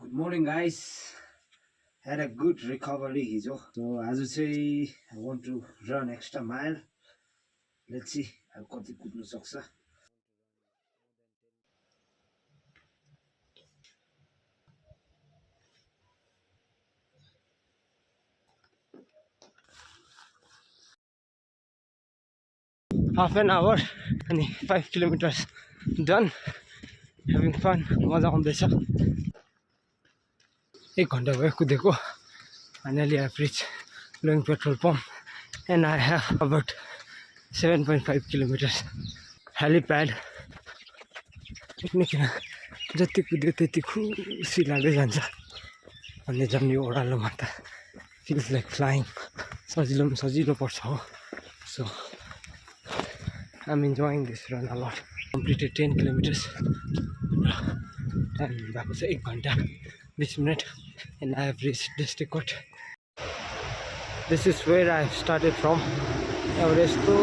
Good morning, guys. Had a good recovery hijo. So as you say, I want to run extra mile. Let's see. I've got the good news. Half an hour and 5 kilometers done. Having fun. मजा आउँदैछ. 1 घन्टा भयो कुदेको. Finally I've reached Luang petrol pump and I have about 7.5 kilometers. Helipad. किन जति कुद्यो त्यति खुसी लाग्दै जान्छ भन्ने झन् यो ओह्रालोमा त feels like flying. सजिलो पर्छ हो. So I'm enjoying this run a lot. Completed 10 kilometers. Time भएको छ 1 घन्टा 20 minute and I have reached district court. This is where I started from. अब यस्तो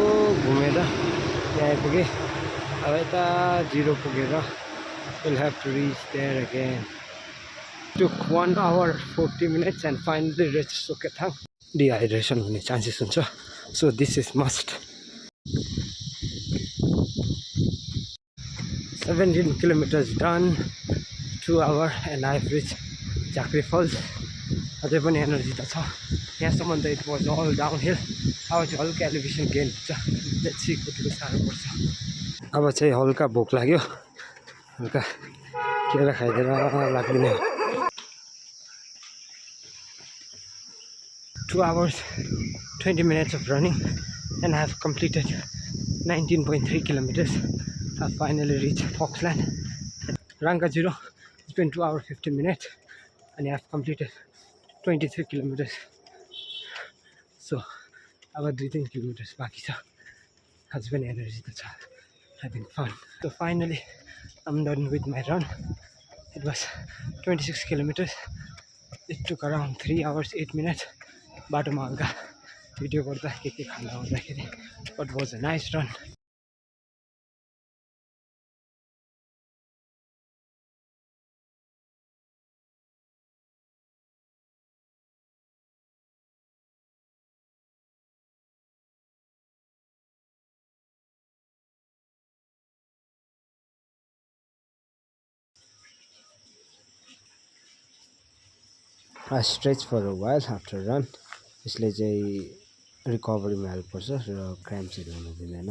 घुमेर यहाँ आइपुगेँ. अब यता 0 पुगेर we'll have to reach there again. Took 1 hour 40 minutes and finally reached Sukethang. Dehydration हुने chances हुन्छ. So this is must. 17 kilometers done, 2 hours and I've reached Chakri Falls. अझै पनि एनर्जी त छ. यहाँसम्म त it was all downhill. अब चाहिँ हल्का elevation gain हुन्छ. Let's see कतिको साह्रो पर्छ. अब चाहिँ हल्का भोक लाग्यो. हल्का केरा खाइदिएर लाग्दिने. 2 hours 20 minutes of running and I have completed 19.3 kilometers. I finally reached Foxland. Ranga Zero. It's been 2 hours 15 minutes and I have completed 23 kilometers. So about 3 kilometers baki cha. Has been energy to having fun. So finally I'm done with my run. It was 26 kilometers. It took around 3 hours 8 minutes. बाटोमा हल्का video गर्दा के खाना हुँदाखेरि but it was a nice run. I stretch for a while after run. यसले चाहिँ recovery मा help गर्छ र cramps हुन दिँदैन.